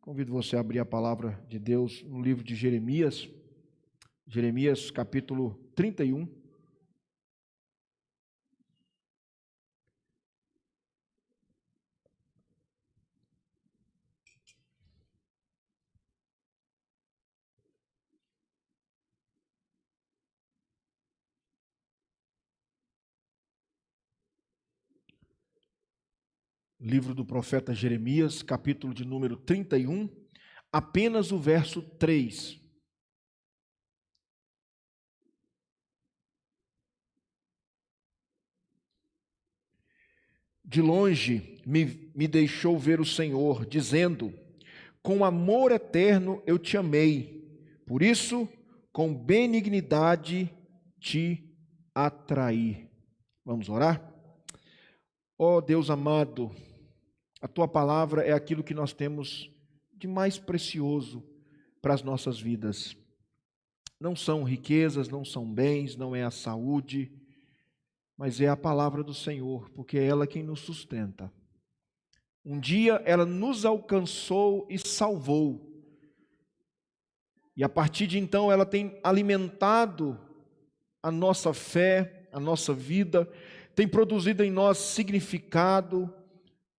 Convido você a abrir a palavra de Deus no livro de Jeremias, Jeremias capítulo 31. Livro do profeta Jeremias, capítulo de número 31, apenas o verso 3. De longe me deixou ver o Senhor, dizendo: com amor eterno eu te amei, por isso com benignidade te atraí. Vamos orar? Ó Deus amado, a Tua palavra é aquilo que nós temos de mais precioso para as nossas vidas. Não são riquezas, não são bens, não é a saúde, mas é a palavra do Senhor, porque é ela quem nos sustenta. Um dia ela nos alcançou e salvou. E a partir de então ela tem alimentado a nossa fé, a nossa vida, tem produzido em nós significado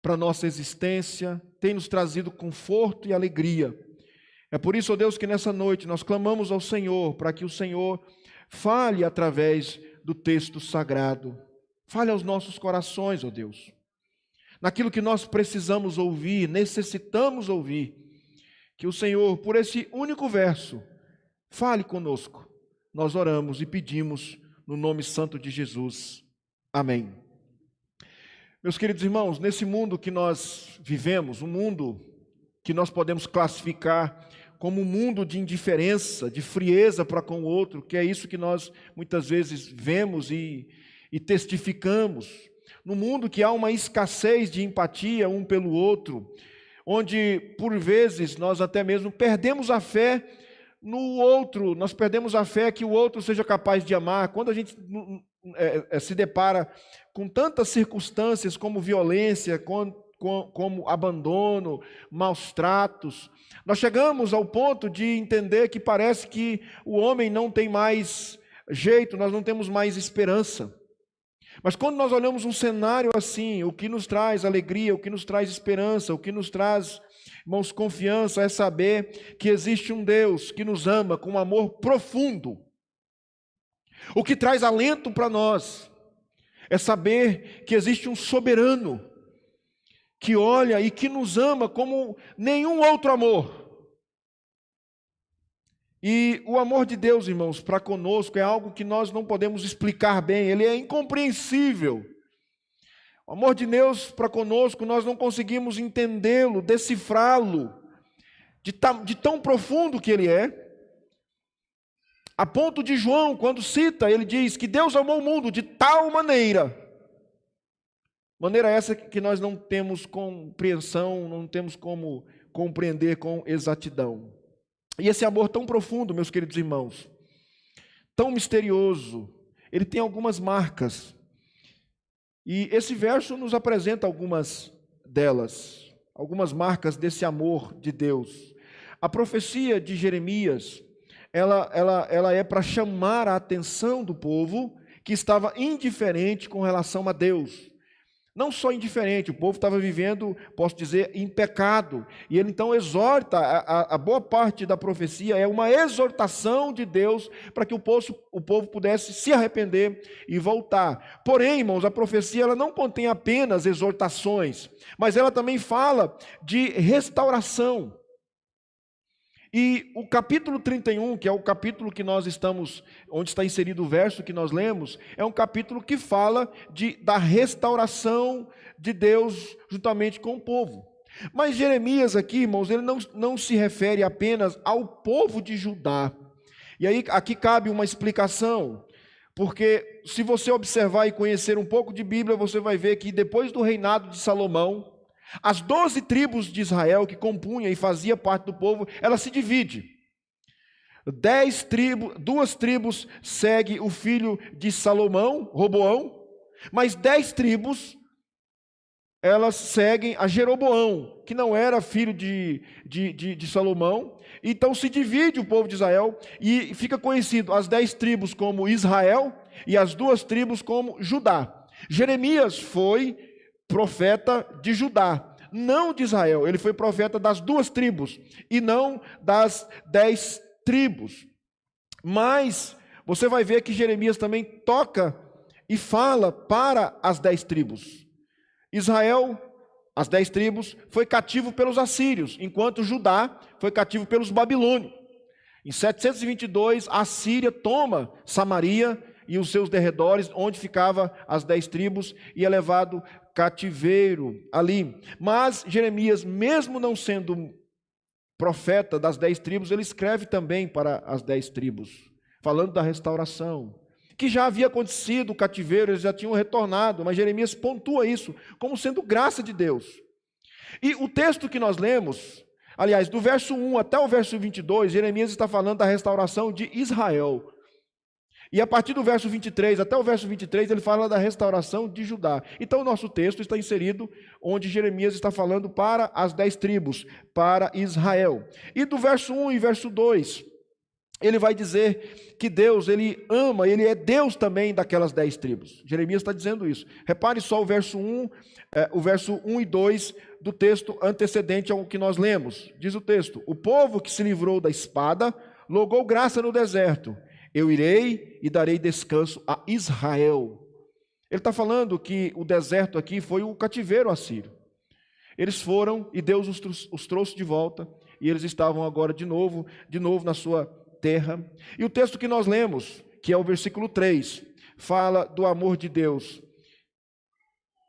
para a nossa existência, tem nos trazido conforto e alegria. É por isso, ó Deus, que nessa noite nós clamamos ao Senhor, para que o Senhor fale através do texto sagrado. Fale aos nossos corações, ó Deus. Naquilo que nós precisamos ouvir, necessitamos ouvir. Que o Senhor, por esse único verso, fale conosco. Nós oramos e pedimos no nome santo de Jesus. Amém. Meus queridos irmãos, nesse mundo que nós vivemos, um mundo que nós podemos classificar como um mundo de indiferença, de frieza para com o outro, que é isso que nós muitas vezes vemos e testificamos, num mundo que há uma escassez de empatia um pelo outro, onde por vezes nós até mesmo perdemos a fé no outro, nós perdemos a fé que o outro seja capaz de amar. Quando a gente se depara com tantas circunstâncias como violência, como abandono, maus tratos, nós chegamos ao ponto de entender que parece que o homem não tem mais jeito, nós não temos mais esperança. Mas quando nós olhamos um cenário assim, o que nos traz alegria, o que nos traz esperança, o que nos traz, irmãos, confiança, é saber que existe um Deus que nos ama com um amor profundo. O que traz alento para nós é saber que existe um soberano que olha e que nos ama como nenhum outro amor. E o amor de Deus, irmãos, para conosco é algo que nós não podemos explicar bem, ele é incompreensível. O amor de Deus para conosco, nós não conseguimos entendê-lo, decifrá-lo, de tão profundo que ele é. A ponto de João, quando cita, ele diz que Deus amou o mundo de tal maneira essa que nós não temos compreensão, não temos como compreender com exatidão. E esse amor tão profundo, meus queridos irmãos, tão misterioso, ele tem algumas marcas. E esse verso nos apresenta algumas delas, algumas marcas desse amor de Deus. A profecia de Jeremias, ela é para chamar a atenção do povo que estava indiferente com relação a Deus. Não só indiferente, o povo estava vivendo, posso dizer, em pecado. E ele então exorta, a boa parte da profecia é uma exortação de Deus para que o povo pudesse se arrepender e voltar. Porém, irmãos, a profecia ela não contém apenas exortações, mas ela também fala de restauração. E o capítulo 31, que é o capítulo que nós estamos, onde está inserido o verso que nós lemos, é um capítulo que fala da restauração de Deus juntamente com o povo. Mas Jeremias aqui, irmãos, ele não se refere apenas ao povo de Judá. E aí aqui cabe uma explicação, porque se você observar e conhecer um pouco de Bíblia, você vai ver que depois do reinado de Salomão, as 12 tribos de Israel que compunha e fazia parte do povo, ela se divide. 2 tribos segue o filho de Salomão, Roboão, mas 10 tribos elas seguem a Jeroboão, que não era filho de Salomão. Então se divide o povo de Israel e fica conhecido as 10 tribos como Israel e as 2 tribos como Judá. Jeremias foi profeta de Judá, não de Israel. Ele foi profeta das 2 tribos e não das 10 tribos. Mas você vai ver que Jeremias também toca e fala para as 10 tribos. Israel, as 10 tribos, foi cativo pelos assírios, enquanto Judá foi cativo pelos babilônios. Em 722, a Síria toma Samaria e os seus derredores, onde ficava as 10 tribos, e é levado cativeiro ali. Mas Jeremias, mesmo não sendo profeta das 10 tribos, ele escreve também para as 10 tribos, falando da restauração, que já havia acontecido o cativeiro, eles já tinham retornado, mas Jeremias pontua isso como sendo graça de Deus. E o texto que nós lemos, aliás, do verso 1 até o verso 22, Jeremias está falando da restauração de Israel. E a partir do verso 23 até o verso 23, ele fala da restauração de Judá. Então o nosso texto está inserido onde Jeremias está falando para as 10 tribos, para Israel. E do verso 1 e verso 2, ele vai dizer que Deus, ele ama, ele é Deus também daquelas 10 tribos. Jeremias está dizendo isso. Repare só o verso 1 e 2 do texto antecedente ao que nós lemos. Diz o texto: o povo que se livrou da espada logrou graça no deserto. Eu irei e darei descanso a Israel. Ele está falando que o deserto aqui foi o cativeiro assírio. Eles foram e Deus os trouxe de volta, e eles estavam agora de novo na sua terra. E o texto que nós lemos, que é o versículo 3, fala do amor de Deus,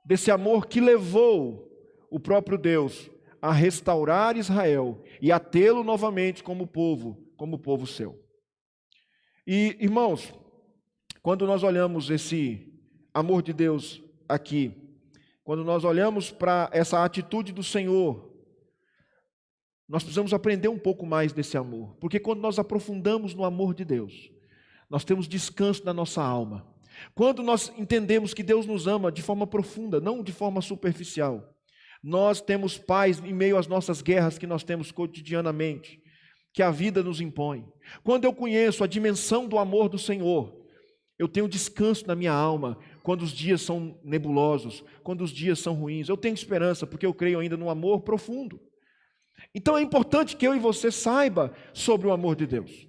desse amor que levou o próprio Deus a restaurar Israel e a tê-lo novamente como povo seu. E, irmãos, quando nós olhamos esse amor de Deus aqui, quando nós olhamos para essa atitude do Senhor, nós precisamos aprender um pouco mais desse amor, porque quando nós aprofundamos no amor de Deus, nós temos descanso na nossa alma. Quando nós entendemos que Deus nos ama de forma profunda, não de forma superficial, nós temos paz em meio às nossas guerras que nós temos cotidianamente, que a vida nos impõe. Quando eu conheço a dimensão do amor do Senhor, eu tenho descanso na minha alma quando os dias são nebulosos, quando os dias são ruins. Eu tenho esperança porque eu creio ainda no amor profundo. Então é importante que eu e você saiba sobre o amor de Deus.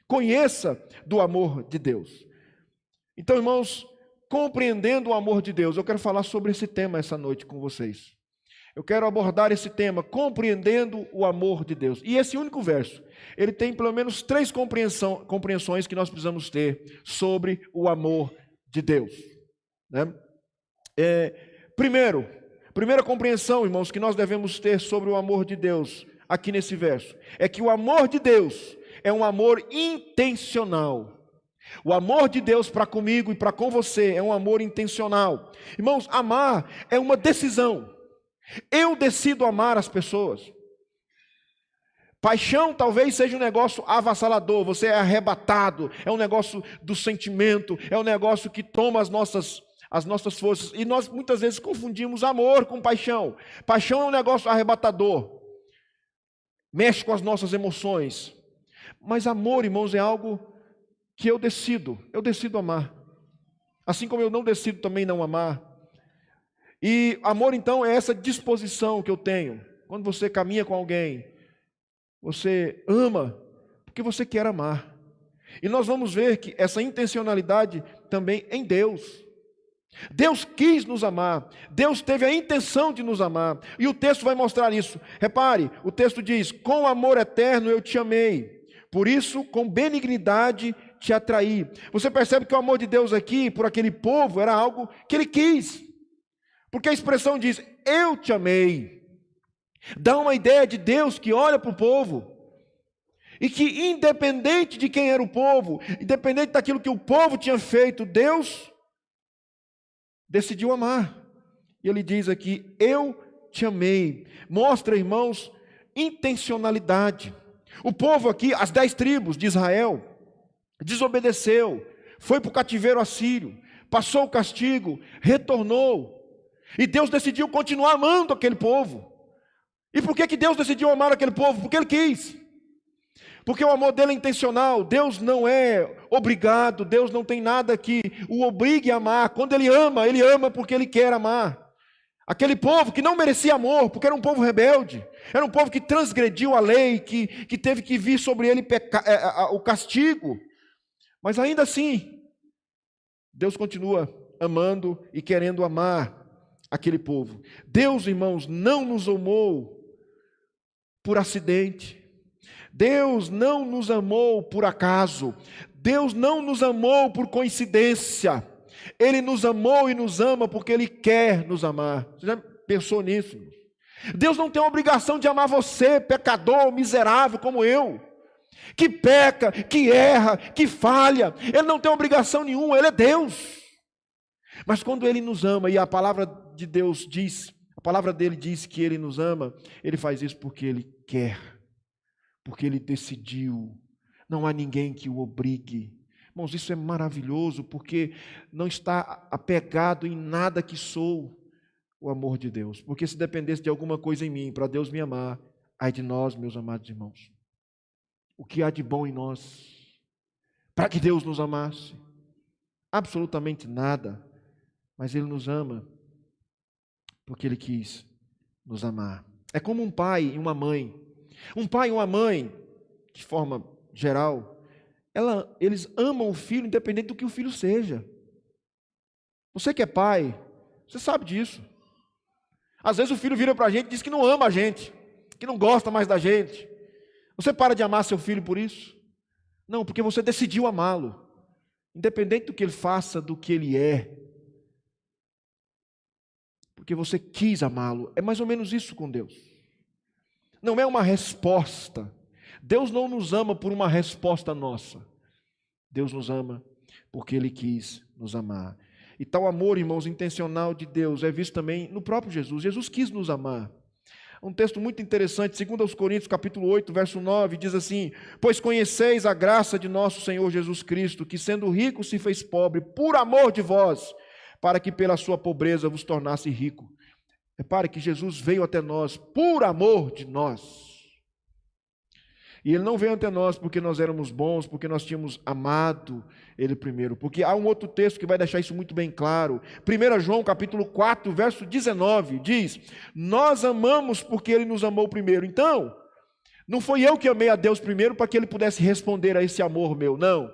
Conheça do amor de Deus. Então, irmãos, compreendendo o amor de Deus, eu quero falar sobre esse tema essa noite com vocês. Eu quero abordar esse tema, compreendendo o amor de Deus. E esse único verso, ele tem pelo menos 3 compreensões que nós precisamos ter sobre o amor de Deus, né? Primeira compreensão, irmãos, que nós devemos ter sobre o amor de Deus, aqui nesse verso, é que o amor de Deus é um amor intencional. O amor de Deus para comigo e para com você é um amor intencional. Irmãos, amar é uma decisão. Eu decido amar as pessoas. Paixão talvez seja um negócio avassalador, você é arrebatado, é um negócio do sentimento, é um negócio que toma as nossas forças. E nós muitas vezes confundimos amor com paixão. Paixão é um negócio arrebatador, mexe com as nossas emoções. Mas amor, irmãos, é algo que eu decido amar. Assim como eu não decido também não amar. E amor, então, é essa disposição que eu tenho. Quando você caminha com alguém, você ama porque você quer amar. E nós vamos ver que essa intencionalidade também em Deus. Deus quis nos amar. Deus teve a intenção de nos amar. E o texto vai mostrar isso. Repare, o texto diz: com amor eterno eu te amei. Por isso, com benignidade te atraí. Você percebe que o amor de Deus aqui, por aquele povo, era algo que Ele quis. Porque a expressão diz, eu te amei. Dá uma ideia de Deus que olha para o povo. E que independente de quem era o povo, independente daquilo que o povo tinha feito, Deus decidiu amar. E Ele diz aqui, eu te amei. Mostra, irmãos, intencionalidade. O povo aqui, as 10 tribos de Israel, desobedeceu, foi para o cativeiro assírio, passou o castigo, retornou. E Deus decidiu continuar amando aquele povo. E por que Deus decidiu amar aquele povo? Porque Ele quis. Porque o amor dele é intencional. Deus não é obrigado. Deus não tem nada que o obrigue a amar. Quando Ele ama porque Ele quer amar. Aquele povo que não merecia amor, porque era um povo rebelde. Era um povo que transgrediu a lei, que teve que vir sobre ele o castigo. Mas ainda assim, Deus continua amando e querendo amar aquele povo. Deus, irmãos, não nos amou por acidente. Deus não nos amou por acaso. Deus não nos amou por coincidência. Ele nos amou e nos ama porque Ele quer nos amar. Você já pensou nisso? Deus não tem a obrigação de amar você, pecador, miserável como eu, que peca, que erra, que falha. Ele não tem obrigação nenhuma, Ele é Deus. Mas quando Ele nos ama, e a palavra de Deus diz, a palavra dele diz que Ele nos ama, Ele faz isso porque Ele quer, porque Ele decidiu. Não há ninguém que o obrigue. Irmãos, isso é maravilhoso, porque não está apegado em nada que sou o amor de Deus. Porque se dependesse de alguma coisa em mim, para Deus me amar, ai de nós, meus amados irmãos. O que há de bom em nós, para que Deus nos amasse? Absolutamente nada. Mas Ele nos ama, porque Ele quis nos amar. É como um pai e uma mãe. Um pai e uma mãe, de forma geral, eles amam o filho independente do que o filho seja. Você que é pai, você sabe disso. Às vezes o filho vira para a gente e diz que não ama a gente, que não gosta mais da gente. Você para de amar seu filho por isso? Não, porque você decidiu amá-lo. Independente do que ele faça, do que ele é. Porque você quis amá-lo. É mais ou menos isso com Deus. Não é uma resposta. Deus não nos ama por uma resposta nossa. Deus nos ama porque Ele quis nos amar. E tal amor, irmãos, intencional de Deus é visto também no próprio Jesus. Jesus quis nos amar. Um texto muito interessante, 2 Coríntios capítulo 8, verso 9, diz assim: pois conheceis a graça de nosso Senhor Jesus Cristo, que sendo rico se fez pobre por amor de vós, para que pela sua pobreza vos tornasse rico. Repare que Jesus veio até nós por amor de nós. E Ele não veio até nós porque nós éramos bons, porque nós tínhamos amado Ele primeiro. Porque há um outro texto que vai deixar isso muito bem claro. 1 João capítulo 4, verso 19, diz: nós amamos porque Ele nos amou primeiro. Então, não foi eu que amei a Deus primeiro para que Ele pudesse responder a esse amor meu. Não,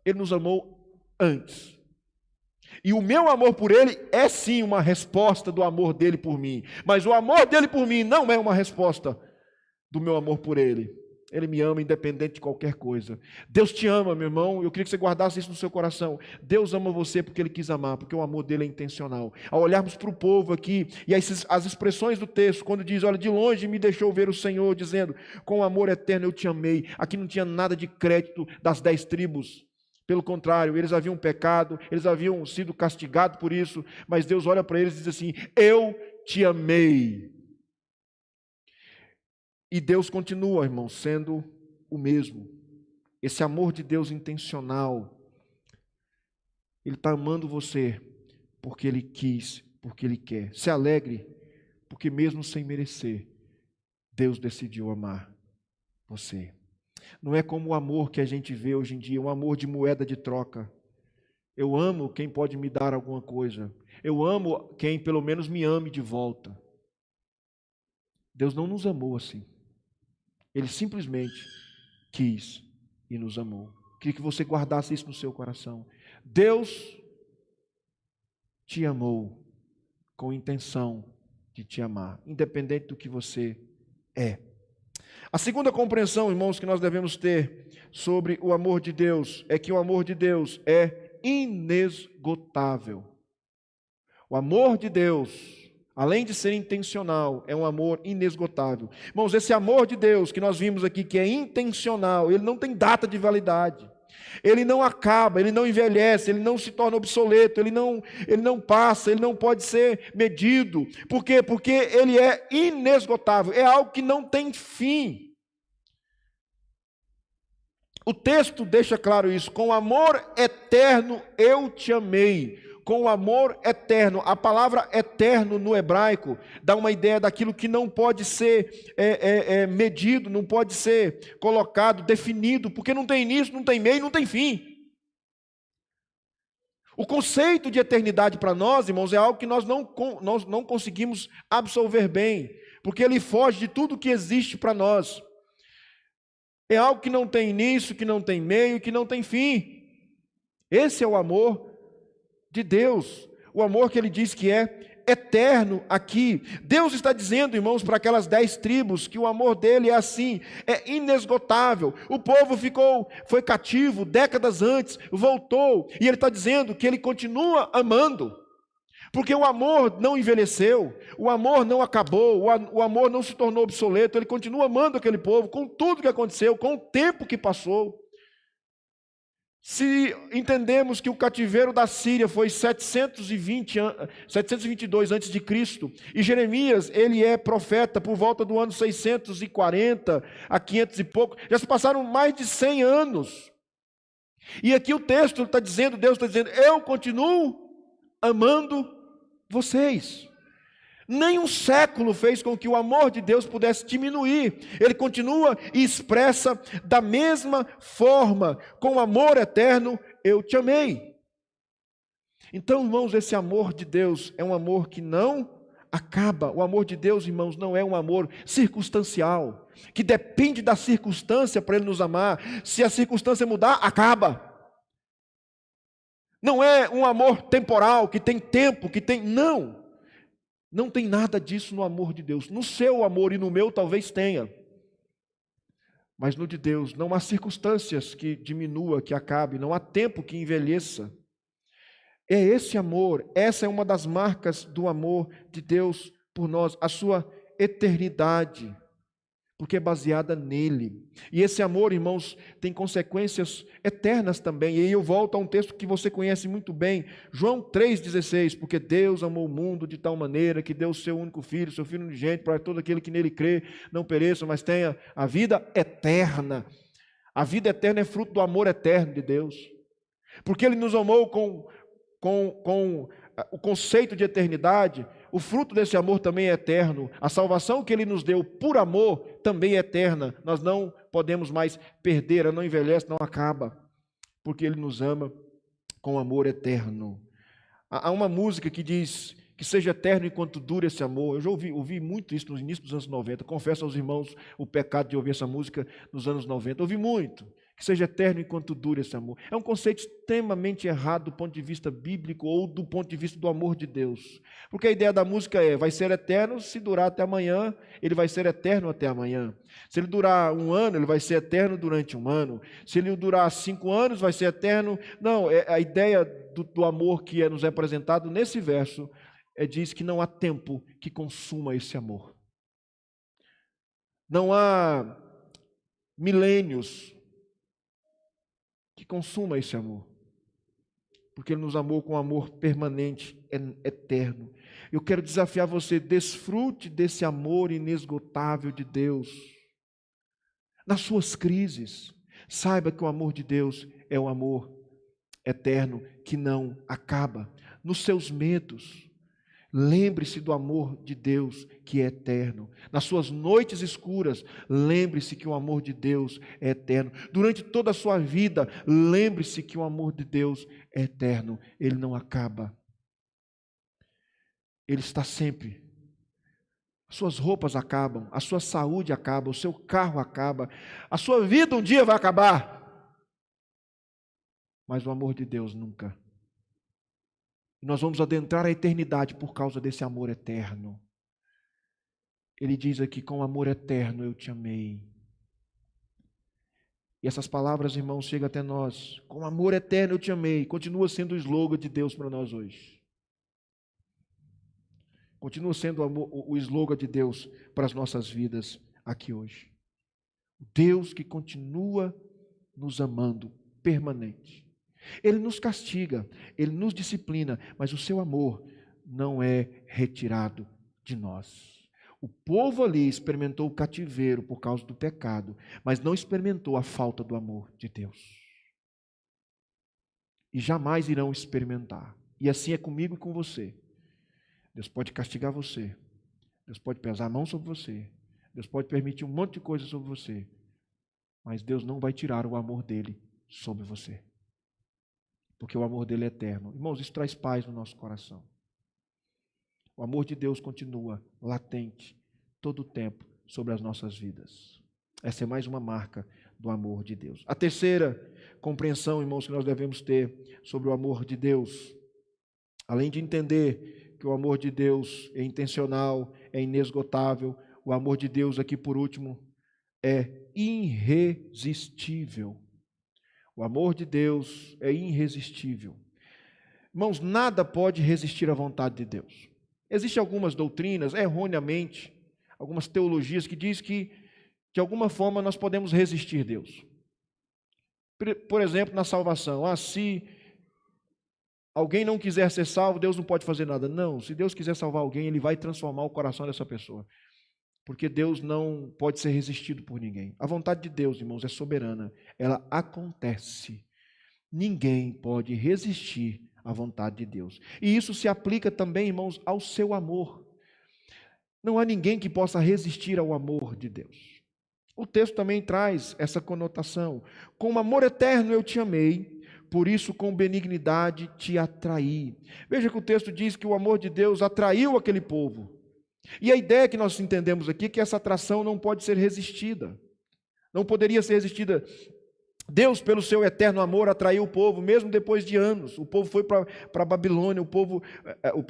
Ele nos amou antes. E o meu amor por Ele é sim uma resposta do amor dEle por mim. Mas o amor dEle por mim não é uma resposta do meu amor por Ele. Ele me ama independente de qualquer coisa. Deus te ama, meu irmão. Eu queria que você guardasse isso no seu coração. Deus ama você porque Ele quis amar, porque o amor dEle é intencional. Ao olharmos para o povo aqui, e as expressões do texto, quando diz, olha, de longe me deixou ver o Senhor, dizendo, com amor eterno eu te amei. Aqui não tinha nada de crédito das 10 tribos. Pelo contrário, eles haviam pecado, eles haviam sido castigados por isso, mas Deus olha para eles e diz assim, eu te amei. E Deus continua, irmão, sendo o mesmo. Esse amor de Deus intencional. Ele está amando você porque Ele quis, porque Ele quer. Se alegre, porque mesmo sem merecer, Deus decidiu amar você. Não é como o amor que a gente vê hoje em dia, um amor de moeda de troca. Eu amo quem pode me dar alguma coisa. Eu amo quem pelo menos me ame de volta. Deus não nos amou assim. Ele simplesmente quis e nos amou. Queria que você guardasse isso no seu coração. Deus te amou com intenção de te amar, independente do que você é. A segunda compreensão, irmãos, que nós devemos ter sobre o amor de Deus é que o amor de Deus é inesgotável. O amor de Deus, além de ser intencional, é um amor inesgotável. Irmãos, esse amor de Deus que nós vimos aqui, que é intencional, ele não tem data de validade. Ele não acaba, ele não envelhece, ele não se torna obsoleto, ele não passa, ele não pode ser medido. Por quê? Porque ele é inesgotável, é algo que não tem fim. O texto deixa claro isso, com amor eterno eu te amei. com o amor eterno. A palavra eterno no hebraico dá uma ideia daquilo que não pode ser medido, não pode ser colocado, definido, porque não tem início, não tem meio, não tem fim. O conceito de eternidade para nós, irmãos, é algo que nós não conseguimos absorver bem, porque ele foge de tudo que existe para nós. É algo que não tem início, que não tem meio, que não tem fim. Esse é o amor de Deus, o amor que ele diz que é eterno aqui. Deus está dizendo, irmãos, para aquelas 10 tribos, que o amor dele é assim, é inesgotável. O povo foi cativo décadas antes, voltou, e ele está dizendo que ele continua amando, porque o amor não envelheceu, o amor não acabou, o amor não se tornou obsoleto, ele continua amando aquele povo, com tudo que aconteceu, com o tempo que passou. Se entendemos que o cativeiro da Síria foi 722 a.C., e Jeremias, ele é profeta por volta do ano 640 a 500 e pouco, já se passaram mais de 100 anos. E aqui o texto está dizendo, Deus está dizendo, eu continuo amando vocês. Nem um século fez com que o amor de Deus pudesse diminuir. Ele continua e expressa da mesma forma, com amor eterno, eu te amei. Então, irmãos, esse amor de Deus é um amor que não acaba. O amor de Deus, irmãos, não é um amor circunstancial, que depende da circunstância para Ele nos amar. Se a circunstância mudar, acaba. Não é um amor temporal, que tem tempo, que tem... Não. Não tem nada disso no amor de Deus. No seu amor e no meu talvez tenha. Mas no de Deus não há circunstâncias que diminua, que acabe, não há tempo que envelheça. É esse amor, essa é uma das marcas do amor de Deus por nós, a sua eternidade, porque é baseada nele. E esse amor, irmãos, tem consequências eternas também. E aí eu volto a um texto que você conhece muito bem, João 3,16, porque Deus amou o mundo de tal maneira que deu o seu único filho, seu filho unigênito, para todo aquele que nele crê, não pereça, mas tenha a vida eterna. A vida eterna é fruto do amor eterno de Deus, porque Ele nos amou com o conceito de eternidade. O fruto desse amor também é eterno. A salvação que Ele nos deu por amor também é eterna. Nós não podemos mais perder, ela não envelhece, não acaba, porque Ele nos ama com amor eterno. Há uma música que diz que seja eterno enquanto dura esse amor. Eu já ouvi muito isso no início dos anos 90. Confesso aos irmãos o pecado de ouvir essa música nos anos 90. Ouvi muito. Que seja eterno enquanto dure esse amor. É um conceito extremamente errado do ponto de vista bíblico ou do ponto de vista do amor de Deus. Porque a ideia da música vai ser eterno, se durar até amanhã, ele vai ser eterno até amanhã. Se ele durar 1 ano, ele vai ser eterno durante 1 ano. Se ele durar 5 anos, vai ser eterno. Não, a ideia do amor que nos é apresentado nesse verso, diz que não há tempo que consuma esse amor. Não há milênios que consuma esse amor, porque Ele nos amou com amor permanente, eterno. Eu quero desafiar você, desfrute desse amor inesgotável de Deus. Nas suas crises, saiba que o amor de Deus é um amor eterno, que não acaba. Nos seus medos, lembre-se do amor de Deus que é eterno. Nas suas noites escuras, lembre-se que o amor de Deus é eterno. Durante toda a sua vida, lembre-se que o amor de Deus é eterno. Ele não acaba. Ele está sempre. As suas roupas acabam, a sua saúde acaba, o seu carro acaba, a sua vida um dia vai acabar. Mas o amor de Deus nunca. Nós vamos adentrar a eternidade por causa desse amor eterno. Ele diz aqui, com amor eterno eu te amei. E essas palavras, irmãos, chegam até nós. Com amor eterno eu te amei. Continua sendo o slogan de Deus para nós hoje. Continua sendo o slogan de Deus para as nossas vidas aqui hoje. Deus que continua nos amando, permanente. Ele nos castiga, Ele nos disciplina, mas o seu amor não é retirado de nós. O povo ali experimentou o cativeiro por causa do pecado, mas não experimentou a falta do amor de Deus. E jamais irão experimentar. E assim é comigo e com você. Deus pode castigar você. Deus pode pesar a mão sobre você. Deus pode permitir um monte de coisa sobre você. Mas Deus não vai tirar o amor dele sobre você. Porque o amor dele é eterno. Irmãos, isso traz paz no nosso coração. O amor de Deus continua latente, todo o tempo, sobre as nossas vidas. Essa é mais uma marca do amor de Deus. A terceira compreensão, irmãos, que nós devemos ter sobre o amor de Deus, além de entender que o amor de Deus é intencional, é inesgotável, o amor de Deus, aqui por último, é irresistível. O amor de Deus é irresistível. Irmãos, nada pode resistir à vontade de Deus. Existem algumas doutrinas, erroneamente, algumas teologias que dizem que, de alguma forma, nós podemos resistir a Deus. Por exemplo, na salvação. Se alguém não quiser ser salvo, Deus não pode fazer nada. Não, se Deus quiser salvar alguém, Ele vai transformar o coração dessa pessoa. Porque Deus não pode ser resistido por ninguém. A vontade de Deus, irmãos, é soberana. Ela acontece. Ninguém pode resistir à vontade de Deus. E isso se aplica também, irmãos, ao seu amor. Não há ninguém que possa resistir ao amor de Deus. O texto também traz essa conotação. Com amor eterno eu te amei, por isso com benignidade te atraí. Veja que o texto diz que o amor de Deus atraiu aquele povo. E a ideia que nós entendemos aqui é que essa atração não pode ser resistida. Não poderia ser resistida. Deus, pelo seu eterno amor, atraiu o povo, mesmo depois de anos. O povo foi para a Babilônia, o povo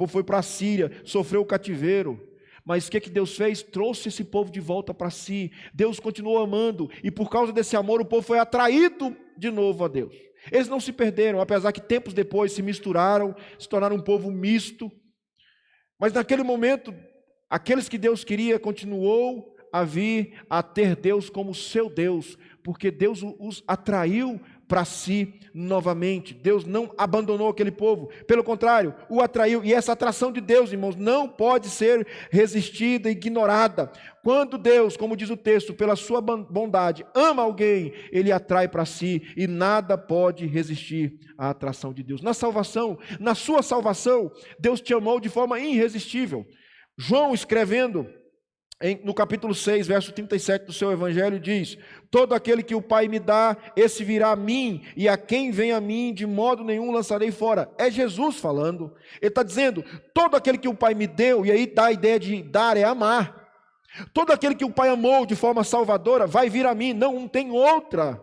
foi para a Síria, sofreu o cativeiro. Mas o que Deus fez? Trouxe esse povo de volta para si. Deus continuou amando, e por causa desse amor, o povo foi atraído de novo a Deus. Eles não se perderam, apesar que tempos depois se misturaram, se tornaram um povo misto. Mas naquele momento, aqueles que Deus queria continuou a vir a ter Deus como seu Deus, porque Deus os atraiu para si novamente. Deus não abandonou aquele povo, pelo contrário, o atraiu. E essa atração de Deus, irmãos, não pode ser resistida, ignorada. Quando Deus, como diz o texto, pela sua bondade, ama alguém, Ele atrai para si, e nada pode resistir à atração de Deus. Na salvação, na sua salvação, Deus te amou de forma irresistível. João, escrevendo no capítulo 6, verso 37 do seu evangelho, diz: todo aquele que o Pai me dá, esse virá a mim, e a quem vem a mim, de modo nenhum lançarei fora. É Jesus falando. Ele está dizendo, todo aquele que o Pai me deu, e aí dá a ideia de dar é amar. Todo aquele que o Pai amou de forma salvadora, vai vir a mim, não tem outra.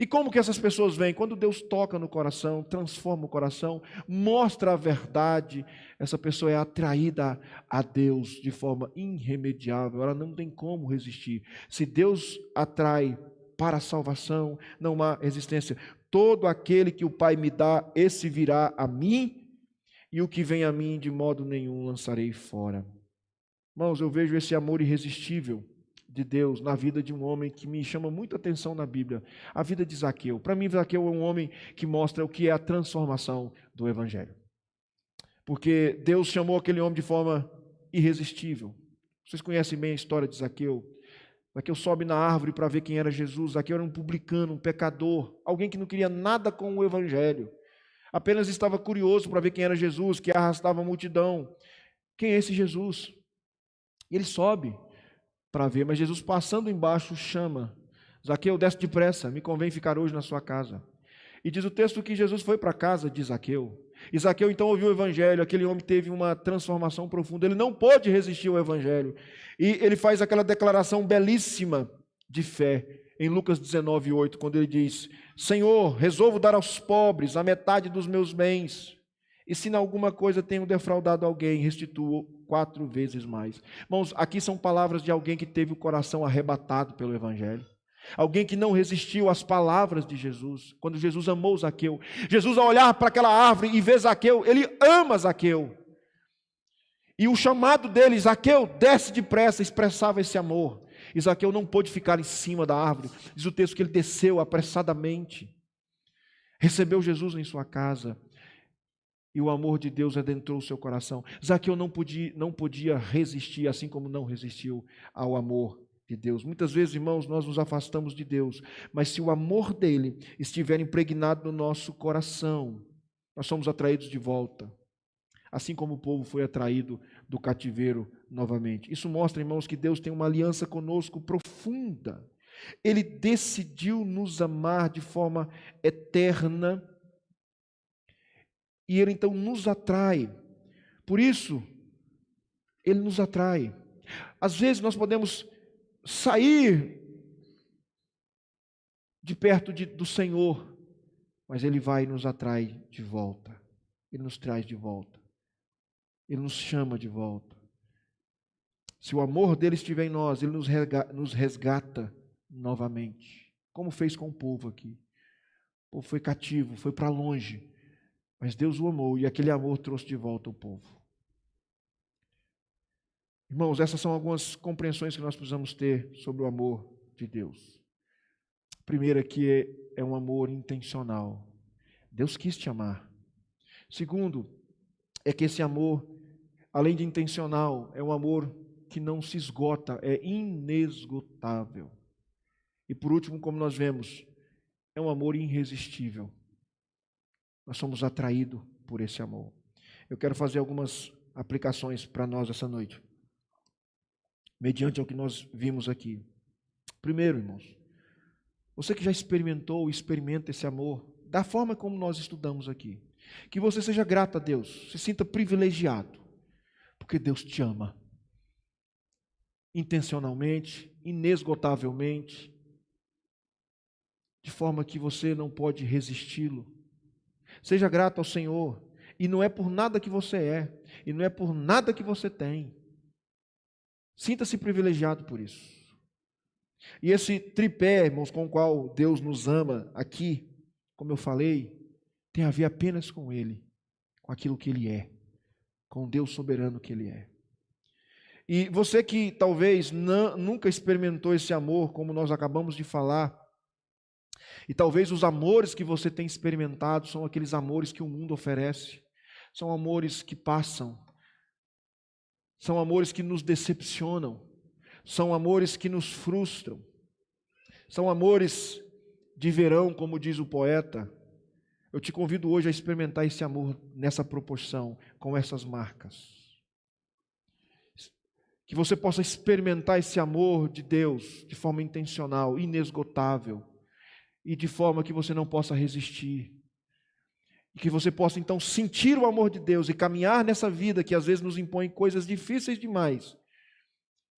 E como que essas pessoas vêm? Quando Deus toca no coração, transforma o coração, mostra a verdade, essa pessoa é atraída a Deus de forma irremediável, ela não tem como resistir. Se Deus atrai para a salvação, não há resistência. Todo aquele que o Pai me dá, esse virá a mim, e o que vem a mim, de modo nenhum lançarei fora. Irmãos, eu vejo esse amor irresistível de Deus na vida de um homem que me chama muita atenção na Bíblia, a vida de Zaqueu. Para mim, Zaqueu é um homem que mostra o que é a transformação do Evangelho. Porque Deus chamou aquele homem de forma irresistível. Vocês conhecem bem a história de Zaqueu. Zaqueu sobe na árvore para ver quem era Jesus. Zaqueu era um publicano, um pecador, alguém que não queria nada com o Evangelho. Apenas estava curioso para ver quem era Jesus, que arrastava a multidão. Quem é esse Jesus? E ele sobe para ver, mas Jesus passando embaixo chama: Zaqueu, desce depressa, me convém ficar hoje na sua casa. E diz o texto que Jesus foi para a casa de Zaqueu. E Zaqueu então ouviu o Evangelho, aquele homem teve uma transformação profunda, ele não pôde resistir ao Evangelho. E ele faz aquela declaração belíssima de fé, em Lucas 19:8, quando ele diz: Senhor, resolvo dar aos pobres a metade dos meus bens, e se em alguma coisa tenho defraudado alguém, restituo 4 vezes mais. Irmãos, aqui são palavras de alguém que teve o coração arrebatado pelo Evangelho. Alguém que não resistiu às palavras de Jesus. Quando Jesus amou Zaqueu. Jesus, ao olhar para aquela árvore e ver Zaqueu, ele ama Zaqueu. E o chamado dele, Zaqueu, desce depressa, expressava esse amor. E Zaqueu não pôde ficar em cima da árvore. Diz o texto que ele desceu apressadamente. Recebeu Jesus em sua casa. E o amor de Deus adentrou o seu coração. Zaqueu não podia resistir, assim como não resistiu ao amor de Deus. Muitas vezes, irmãos, nós nos afastamos de Deus, mas se o amor dele estiver impregnado no nosso coração, nós somos atraídos de volta, assim como o povo foi atraído do cativeiro novamente. Isso mostra, irmãos, que Deus tem uma aliança conosco profunda. Ele decidiu nos amar de forma eterna e Ele então nos atrai. Por isso, Ele nos atrai. Às vezes nós podemos sair de perto do Senhor, mas Ele vai e nos atrai de volta. Ele nos traz de volta. Ele nos chama de volta. Se o amor dele estiver em nós, Ele nos resgata novamente, como fez com o povo aqui. O povo foi cativo, foi para longe, mas Deus o amou e aquele amor trouxe de volta o povo. Irmãos, essas são algumas compreensões que nós precisamos ter sobre o amor de Deus. A primeira que é um amor intencional. Deus quis te amar. Segundo, é que esse amor, além de intencional, é um amor que não se esgota, é inesgotável. E por último, como nós vemos, é um amor irresistível. Nós somos atraídos por esse amor. Eu quero fazer algumas aplicações para nós essa noite, mediante o que nós vimos aqui. Primeiro, irmãos, você que já experimentou ou experimenta esse amor, da forma como nós estudamos aqui, que você seja grato a Deus, se sinta privilegiado, porque Deus te ama, intencionalmente, inesgotavelmente, de forma que você não pode resisti-lo. Seja grato ao Senhor, e não é por nada que você é, e não é por nada que você tem. Sinta-se privilegiado por isso. E esse tripé, irmãos, com o qual Deus nos ama aqui, como eu falei, tem a ver apenas com Ele, com aquilo que Ele é, com o Deus soberano que Ele é. E você que talvez nunca experimentou esse amor, como nós acabamos de falar, e talvez os amores que você tem experimentado são aqueles amores que o mundo oferece, são amores que passam, são amores que nos decepcionam, são amores que nos frustram, são amores de verão, como diz o poeta. Eu te convido hoje a experimentar esse amor nessa proporção, com essas marcas. Que você possa experimentar esse amor de Deus de forma intencional, inesgotável, e de forma que você não possa resistir. E que você possa então sentir o amor de Deus e caminhar nessa vida que às vezes nos impõe coisas difíceis demais,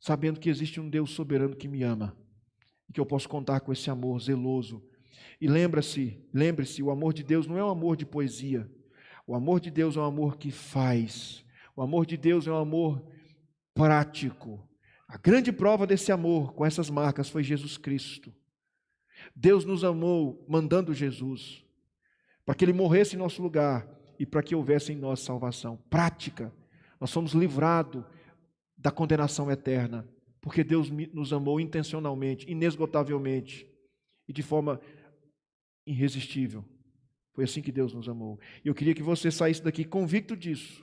sabendo que existe um Deus soberano que me ama, e que eu posso contar com esse amor zeloso. E lembre-se, o amor de Deus não é um amor de poesia. O amor de Deus é um amor que faz. O amor de Deus é um amor prático. A grande prova desse amor, com essas marcas, foi Jesus Cristo. Deus nos amou mandando Jesus, para que Ele morresse em nosso lugar e para que houvesse em nós salvação prática. Nós somos livrados da condenação eterna, porque Deus nos amou intencionalmente, inesgotavelmente e de forma irresistível. Foi assim que Deus nos amou. E eu queria que você saísse daqui convicto disso,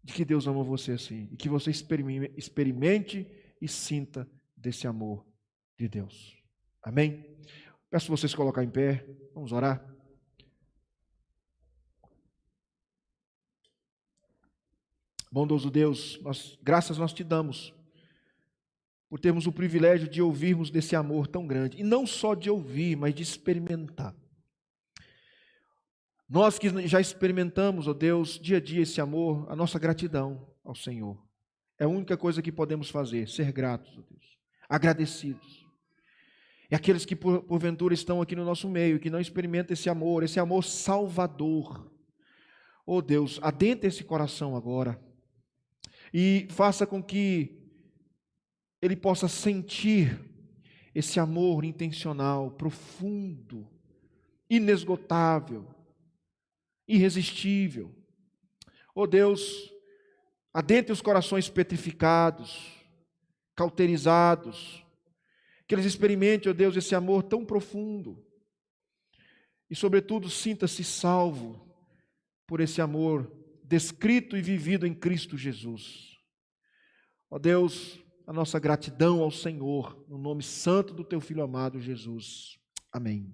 de que Deus ama você assim, e que você experimente e sinta desse amor de Deus. Amém? Peço você se colocar em pé, vamos orar. Bondoso Deus, graças nós te damos por termos o privilégio de ouvirmos desse amor tão grande, e não só de ouvir, mas de experimentar. Nós que já experimentamos, ó Deus, dia a dia esse amor, a nossa gratidão ao Senhor. É a única coisa que podemos fazer, ser gratos, ó Deus, agradecidos. E aqueles que porventura estão aqui no nosso meio, que não experimentam esse amor salvador. Ó Deus, adentra esse coração agora e faça com que ele possa sentir esse amor intencional, profundo, inesgotável, irresistível. Ó Deus, adentre os corações petrificados, cauterizados, que eles experimentem, ó Deus, esse amor tão profundo e, sobretudo, sinta-se salvo por esse amor descrito e vivido em Cristo Jesus. Ó Deus, a nossa gratidão ao Senhor, no nome santo do Teu Filho amado Jesus. Amém.